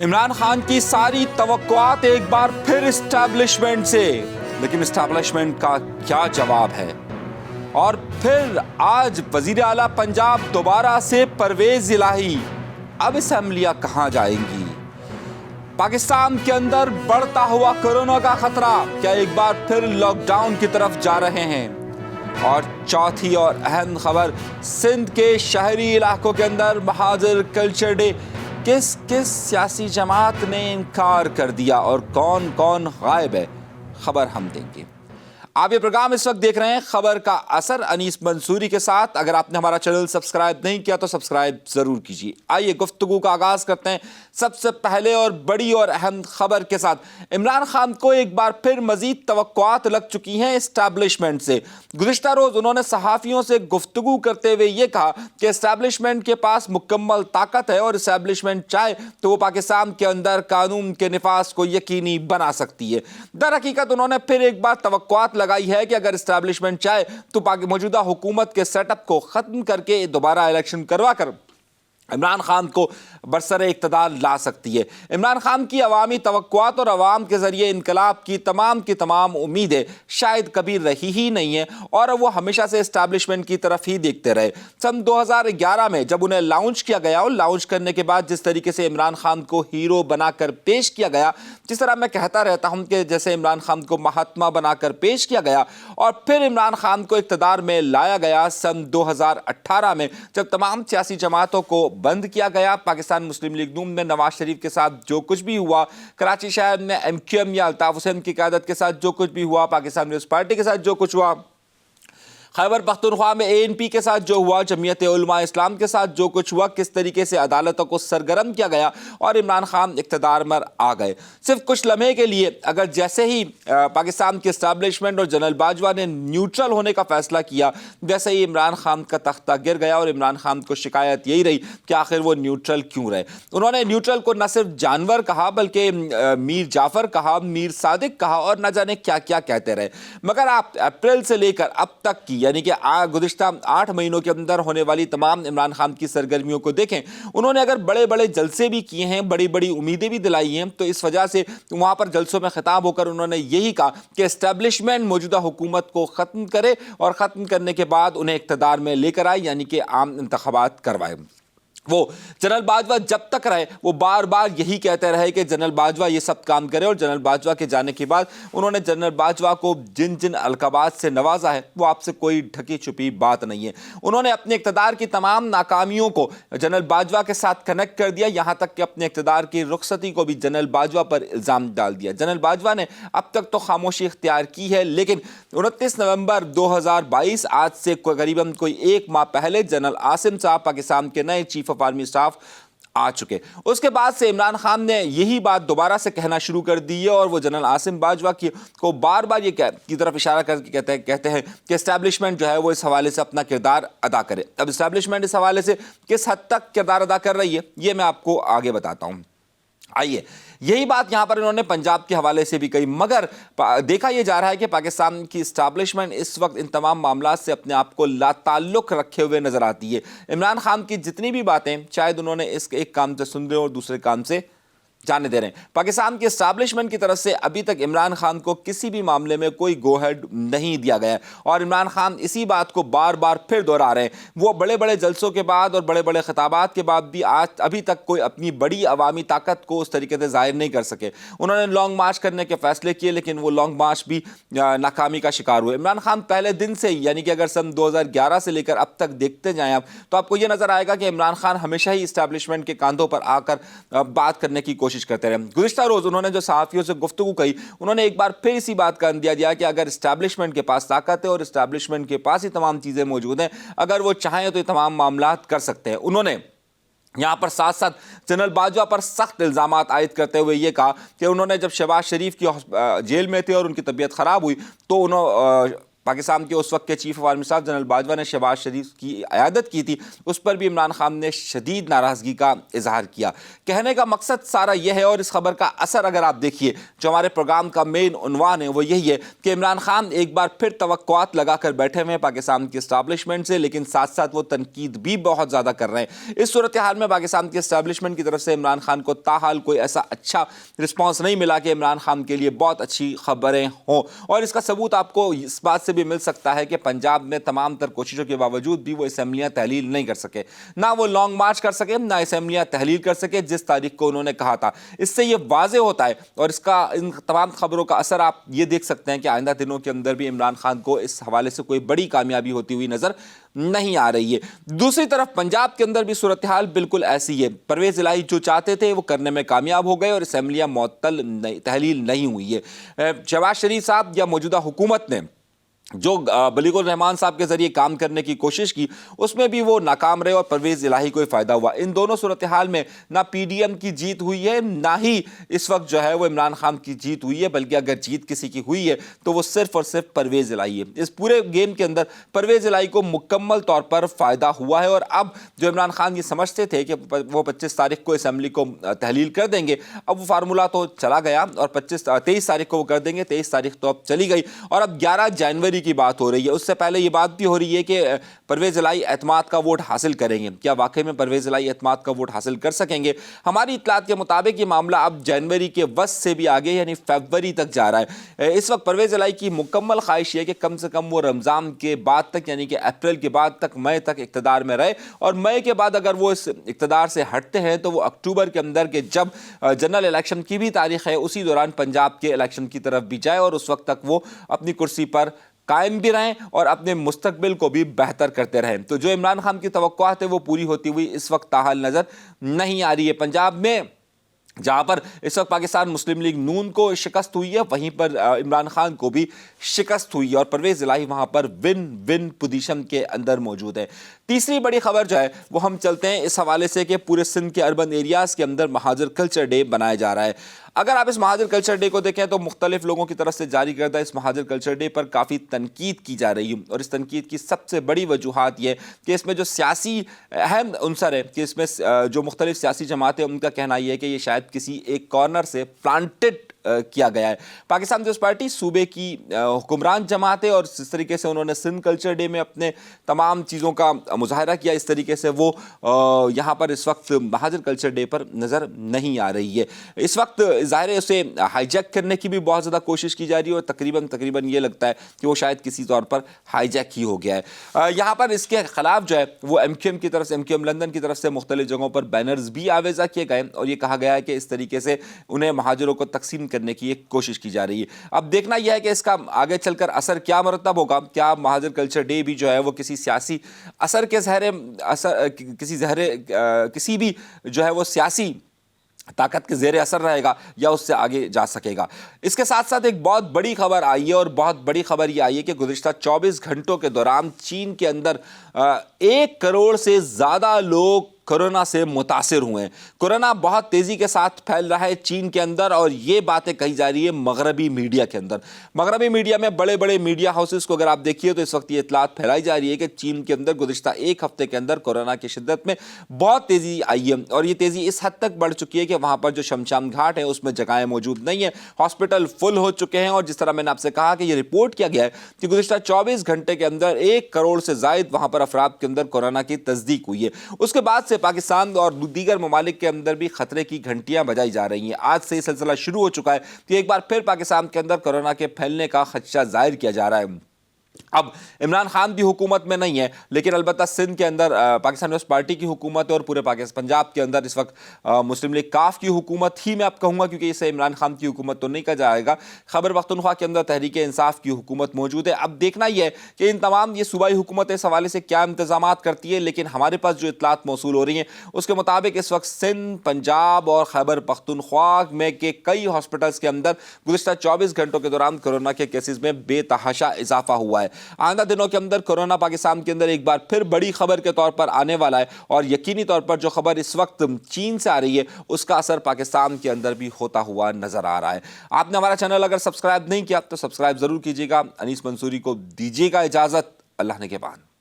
عمران خان کی ساری توقعات ایک بار پھر اسٹیبلشمنٹ سے، لیکن اسٹیبلشمنٹ کا کیا جواب ہے؟ اور پھر آج وزیر اعلیٰ پنجاب دوبارہ سے پرویز الہی، اب اسمبلیاں کہاں جائیں گی؟ پاکستان کے اندر بڑھتا ہوا کورونا کا خطرہ، کیا ایک بار پھر لاک ڈاؤن کی طرف جا رہے ہیں؟ اور چوتھی اور اہم خبر، سندھ کے شہری علاقوں کے اندر بہادر کلچر ڈے، کس کس سیاسی جماعت نے انکار کر دیا اور کون کون غائب ہے؟ خبر ہم دیں گے۔ آپ یہ پروگرام اس وقت دیکھ رہے ہیں خبر کا اثر، انیس منصوری کے ساتھ۔ اگر آپ نے ہمارا چینل سبسکرائب نہیں کیا تو سبسکرائب ضرور کیجیے۔ آئیے گفتگو کا آغاز کرتے ہیں سب سے پہلے اور بڑی اور اہم خبر کے ساتھ۔ عمران خان کو ایک بار پھر مزید توقعات لگ چکی ہیں اسٹیبلشمنٹ سے۔ گزشتہ روز انہوں نے صحافیوں سے گفتگو کرتے ہوئے یہ کہا کہ اسٹیبلشمنٹ کے پاس مکمل طاقت ہے اور اسٹیبلشمنٹ چاہے تو وہ پاکستان کے اندر قانون کے نفاذ کو یقینی بنا سکتی ہے۔ در حقیقت انہوں نے پھر ایک بار توقعات لگائی ہے کہ اگر اسٹیبلشمنٹ چاہے تو موجودہ حکومت کے سیٹ اپ کو ختم کر کے دوبارہ الیکشن کروا کر عمران خان کو برسر اقتدار لا سکتی ہے۔ عمران خان کی عوامی توقعات اور عوام کے ذریعے انقلاب کی تمام امیدیں شاید کبھی رہی ہی نہیں ہیں، اور وہ ہمیشہ سے اسٹیبلشمنٹ کی طرف ہی دیکھتے رہے۔ سن 2011 میں جب انہیں لانچ کیا گیا اور لانچ کرنے کے بعد جس طریقے سے عمران خان کو ہیرو بنا کر پیش کیا گیا، جس طرح میں کہتا رہتا ہوں کہ جیسے عمران خان کو مہاتما بنا کر پیش کیا گیا اور پھر عمران خان کو اقتدار میں لایا گیا سن 2018 میں، جب تمام سیاسی جماعتوں کو بند کیا گیا۔ پاکستان مسلم لیگ نون میں نواز شریف کے ساتھ جو کچھ بھی ہوا، کراچی شہر میں MQM یا الطاف حسین کی قیادت کے ساتھ جو کچھ بھی ہوا، پاکستان پیپلز پارٹی کے ساتھ جو کچھ ہوا، خیبر پختونخوا میں ANP کے ساتھ جو ہوا، جمعیت علماء اسلام کے ساتھ جو کچھ ہوا، کس طریقے سے عدالتوں کو سرگرم کیا گیا اور عمران خان اقتدار میں آ گئے۔ صرف کچھ لمحے کے لیے اگر جیسے ہی پاکستان کی اسٹیبلشمنٹ اور جنرل باجوہ نے نیوٹرل ہونے کا فیصلہ کیا، ویسے ہی عمران خان کا تختہ گر گیا اور عمران خان کو شکایت یہی رہی کہ آخر وہ نیوٹرل کیوں رہے۔ انہوں نے نیوٹرل کو نہ صرف جانور کہا بلکہ میر جعفر کہا، میر صادق کہا اور نہ جانے کیا کیا کہتے رہے۔ مگر آپ اپریل سے لے کر اب تک کی یعنی کہ گزشتہ 8 مہینوں کے اندر ہونے والی تمام عمران خان کی سرگرمیوں کو دیکھیں، انہوں نے اگر بڑے بڑے جلسے بھی کیے ہیں، بڑی بڑی امیدیں بھی دلائی ہیں، تو اس وجہ سے وہاں پر جلسوں میں خطاب ہو کر انہوں نے یہی کہا کہ اسٹیبلشمنٹ موجودہ حکومت کو ختم کرے اور ختم کرنے کے بعد انہیں اقتدار میں لے کر آئے، یعنی کہ عام انتخابات کروائے۔ وہ جنرل باجوہ جب تک رہے وہ بار بار یہی کہتے رہے کہ جنرل باجوہ یہ سب کام کرے، اور جنرل باجوہ کے جانے کے بعد انہوں نے جنرل باجوہ کو جن جن القابات سے نوازا ہے وہ آپ سے کوئی ڈھکی چھپی بات نہیں ہے۔ انہوں نے اپنے اقتدار کی تمام ناکامیوں کو جنرل باجوہ کے ساتھ کنیکٹ کر دیا، یہاں تک کہ اپنے اقتدار کی رخصتی کو بھی جنرل باجوہ پر الزام ڈال دیا۔ جنرل باجوہ نے اب تک تو خاموشی اختیار کی ہے، لیکن 29 نومبر 2022 آج سے قریباً کوئی 1 ماہ پہلے جنرل عاصم صاحب پاکستان کے نئے چیف آف آرمی اسٹاف آ چکے۔ اس کے بعد سے عمران خان نے یہی بات دوبارہ سے کہنا شروع کر دی ہے، اور وہ جنرل عاصم باجوہ کو بار بار یہ کی طرف اشارہ کر کے کہتے ہیں کہ اسٹیبلشمنٹ جو ہے وہ اس حوالے سے اپنا کردار ادا کرے۔ اب اسٹیبلشمنٹ اس حوالے سے کس حد تک کردار ادا کر رہی ہے یہ میں آپ کو آگے بتاتا ہوں۔ آئیے، یہی بات یہاں پر انہوں نے پنجاب کے حوالے سے بھی کہی، مگر دیکھا یہ جا رہا ہے کہ پاکستان کی اسٹیبلشمنٹ اس وقت ان تمام معاملات سے اپنے آپ کو لا تعلق رکھے ہوئے نظر آتی ہے۔ عمران خان کی جتنی بھی باتیں شاید انہوں نے اس ایک کام سے سن رہے اور دوسرے کام سے جانے دے رہے ہیں۔ پاکستان کی اسٹیبلشمنٹ کی طرف سے ابھی تک عمران خان کو کسی بھی معاملے میں کوئی گو ہیڈ نہیں دیا گیا ہے، اور عمران خان اسی بات کو بار بار پھر دہرا رہے ہیں۔ وہ بڑے بڑے جلسوں کے بعد اور بڑے بڑے خطابات کے بعد بھی ابھی تک کوئی اپنی بڑی عوامی طاقت کو اس طریقے سے ظاہر نہیں کر سکے۔ انہوں نے لانگ مارچ کرنے کے فیصلے کیے، لیکن وہ لانگ مارچ بھی ناکامی کا شکار ہوئے۔ عمران خان پہلے دن سے یعنی کہ اگر سن 2011 سے لے کر اب تک دیکھتے جائیں آپ، تو آپ کو یہ نظر آئے گا کہ عمران خان ہمیشہ ہی اسٹیبلشمنٹ کے کاندھوں پر آ کر بات کرنے کی کوشش کرتے رہے۔ گزشتہ روز انہوں نے جو صحافیوں سے گفتگو کی، انہوں نے ایک بار پھر اسی بات کا اندیا دیا کہ اگر اسٹیبلشمنٹ کے پاس طاقت ہے اور اسٹیبلشمنٹ کے پاس ہی تمام چیزیں موجود ہیں، اگر وہ چاہیں تو یہ تمام معاملات کر سکتے ہیں۔ انہوں نے یہاں پر ساتھ ساتھ جنرل باجوہ پر سخت الزامات عائد کرتے ہوئے یہ کہا کہ انہوں نے جب شہباز شریف کی جیل میں تھے اور ان کی طبیعت خراب ہوئی تو पाकिस्तान के उस वक्त के chief of army staff general Bajwa ने शहबाज शरीफ की क़यादत की थी, उस पर भी इमरान खान ने शदीद नाराज़गी का इजहार किया। कहने का मकसद सारा यह है, और इस खबर का असर अगर आप देखिए, जो हमारे प्रोग्राम का मेन उन्वान है वो यही है कि इमरान खान एक बार फिर तवक्कुआत लगाकर बैठे हुए हैं पाकिस्तान की एस्टैब्लिशमेंट से, लेकिन साथ साथ वो तनकीद भी बहुत ज़्यादा कर रहे हैं। इस सूरत हाल में पाकिस्तान की एस्टैब्लिशमेंट की तरफ से इमरान खान को ताहाल कोई ऐसा अच्छा रिस्पॉन्स नहीं मिला कि इमरान खान के लिए बहुत अच्छी खबरें हों। और इसका सबूत आपको इस बात से भी मिल सकता है कि पंजाब में तमाम तर कोशिशों के बावजूद भी वो असेंबलियां तहलील नहीं कर सके, ना वो लॉन्ग मार्च कर सके, ना असेंबलियां तहलील कर सके जिस तारीख को उन्होंने कहा था। इससे ये वाजे होता है, और इसका इन तमाम खबरों का असर आप ये देख सकते हैं कि आइंदा दिनों के अंदर भी इमरान खान को इस हवाले से कोई बड़ी कामयाबी होती हुई नजर नहीं आ रही है। दूसरी तरफ पंजाब के अंदर भी सूरत हाल बिल्कुल ऐसी है। परवेज इलाही जो चाहते थे वो करने में कामयाब हो गए और असेंबलियां मुअत्तल तहलील नहीं हुई है। शहबाज शरीफ साहब या मौजूदा हुकूमत ने जो बलीगुर रहमान साहब के जरिए काम करने की कोशिश की, उसमें भी वो नाकाम रहे और परवेज इलाही को फ़ायदा हुआ। इन दोनों सूरत हाल में ना पीडीएम की जीत हुई है, ना ही इस वक्त जो है वो इमरान खान की जीत हुई है, बल्कि अगर जीत किसी की हुई है तो वो सिर्फ और सिर्फ परवेज इलाही है। इस पूरे गेम के अंदर परवेज इलाही को मुकम्मल तौर पर फ़ायदा हुआ है। और अब जो इमरान खान ये समझते थे कि वो 25 तारीख को असम्बली को तहलील कर देंगे, अब वो फार्मूला तो चला गया और 23 तारीख को वो कर देंगे। 23 तारीख तो अब चली गई और अब 11 जनवरी की बात हो रही है। उससे पहले ये बात भी हो रही है कि परवेज इलाही एतमाद का वोट हासिल करेंगे। क्या वाकई में परवेज इलाही एतमाद का वोट हासिल कर सकेंगे? हमारी इत्तलात के मुताबिक ये मामला अब जनवरी के वस्त से भी आगे यानी फरवरी तक जा रहा है। इस वक्त परवेज इलाही की मुकम्मल ख्वाहिश है कि कम से कम वो रमज़ान के बाद तक यानी कि अप्रैल के बाद तक, मई तक इक़्तिदार में रहे, और मई के बाद अगर वो इस इक़्तिदार से हटते हैं तो वो अक्टूबर के अंदर के जब जनरल इलेक्शन की भी तारीख है उसी दौरान पंजाब के इलेक्शन की तरफ भी जाए और उस वक्त तक वो अपनी कुर्सी पर कायम भी रहें और अपने मुस्तकबिल को भी बेहतर करते रहें। तो जो इमरान खान की तवक्कुआत है वो पूरी होती हुई इस वक्त ताहाल नज़र नहीं आ रही है। पंजाब में जहाँ पर इस वक्त पाकिस्तान मुस्लिम लीग नून को शिकस्त हुई है, वहीं पर इमरान खान को भी शिकस्त हुई है और परवेज इलाही वहाँ पर विन विन पोजीशन के अंदर मौजूद है। तीसरी बड़ी खबर जो है वो हम चलते हैं इस हवाले से कि पूरे सिंध के अर्बन एरियाज़ के अंदर महाजर कल्चर डे बनाया जा रहा है। अगर आप इस महाजर कल्चर डे को देखें तो मुख्तलिफ लोगों की तरफ से जारी करदा इस महाजर कल्चर डे पर काफ़ी तनकीद की जा रही है, और इस तनकीद की सबसे बड़ी वजूहात ये कि इसमें जो सियासी अहम अंसर है कि इसमें जो मुख्तलिफ सियासी जमातें उनका कहना यह है कि ये शायद किसी एक कॉर्नर से प्लांटेड किया गया है। पाकिस्तान पीपल्स पार्टी सूबे की हुक्मरान जमात है और इस तरीके से उन्होंने सिंध कल्चर डे में अपने तमाम चीज़ों का मुजाहरा किया। इस तरीके से वो यहाँ पर इस वक्त महाजर कल्चर डे पर नज़र नहीं आ रही है। इस वक्त ज़ाहिर है उसे हाईजैक करने की भी बहुत ज़्यादा कोशिश की जा रही है और तकरीबन ये लगता है कि वो शायद किसी तौर पर हाईजैक ही हो गया है। यहाँ पर इसके ख़िलाफ़ जो है वो MQM की तरफ से, MQM लंदन की तरफ से मुख्तलिफ जगहों पर बैनर्स भी आवेज़ा किए गए और ये कहा गया है कि इस तरीके से उन्हें महाजरों को तकसीम करने की एक कोशिश की जा रही है। अब देखना यह है कि इसका आगे चलकर असर क्या मरतब होगा। क्या महाजर कल्चर डे भी जो है वो किसी सियासी असर के किसी भी जो है वो सियासी ताकत के ज़ेरे असर रहेगा या उससे आगे जा सकेगा। इसके साथ साथ एक बहुत बड़ी खबर आई है और बहुत बड़ी खबर ये आई है कि गुज़िश्ता 24 घंटों के दौरान चीन के अंदर 1 करोड़ से ज़्यादा लोग कोरोना से मुतासिर हुए हैं। कोरोना बहुत तेज़ी के साथ फैल रहा है चीन के अंदर और ये बातें कही जा रही है मगरबी मीडिया के अंदर। मगरबी मीडिया में बड़े बड़े मीडिया हाउसेस को अगर आप देखिए तो इस वक्त ये इतलात फैलाई जा रही है कि चीन के अंदर गुज़िश्ता 1 हफ्ते के अंदर कोरोना की शिद्दत में बहुत तेज़ी आई है और ये तेज़ी इस हद तक बढ़ चुकी है कि वहाँ पर जो शमशान घाट है उसमें जगहें मौजूद नहीं है, हॉस्पिटल फुल हो चुके हैं। और जिस तरह मैंने आपसे कहा कि ये रिपोर्ट किया गया है कि गुज़िश्ता 24 घंटे के अंदर 1 करोड़ से ज़ायद वहाँ पर अफराद के अंदर कोरोना की तस्दीक हुई है। उसके बाद से पाकिस्तान और दीगर ममालिक के अंदर भी खतरे की घंटियां बजाई जा रही हैं। आज से ये सिलसिला शुरू हो चुका है कि एक बार फिर पाकिस्तान के अंदर कोरोना के फैलने का खदशा जाहिर किया जा रहा है। अब इमरान खान भी हुकूमत में नहीं है, लेकिन अलबत्ता सिंध के अंदर पाकिस्तान पीपल्स पार्टी की हुकूमत है और पूरे पाकिस्तान पंजाब के अंदर इस वक्त मुस्लिम लीग काफ की हुकूमत ही मैं आप कहूँगा, क्योंकि इसे इमरान खान की हुकूमत तो नहीं कहा जाएगा। खैबर पख्तूनख्वा के अंदर तहरीक इंसाफ की हुकूमत मौजूद है। अब देखना यह है कि इन तमाम ये सूबाई हुकूमत इस हवाले से क्या इंतजाम करती है, लेकिन हमारे पास जो इतलात मौसूल हो रही हैं उसके मुताबिक इस वक्त सिंध, पंजाब और खैबर पख्तूनख्वा में के कई हॉस्पिटल्स के अंदर गुज़िश्ता 24 घंटों के दौरान कोरोना के केसेस में बेतहाशा इजाफा हुआ है। है। आइंदा दिनों के अंदर कोरोना पाकिस्तान के अंदर एक बार फिर बड़ी खबर के तौर पर आने वाला है और यकीनी तौर पर जो खबर इस वक्त चीन से आ रही है उसका असर पाकिस्तान के अंदर भी होता हुआ नजर आ रहा है। आपने हमारा चैनल अगर सब्सक्राइब नहीं किया तो सब्सक्राइब जरूर कीजिएगा। अनीस मंसूरी को दीजिएगा इजाजत। अल्लाह ने के बाद।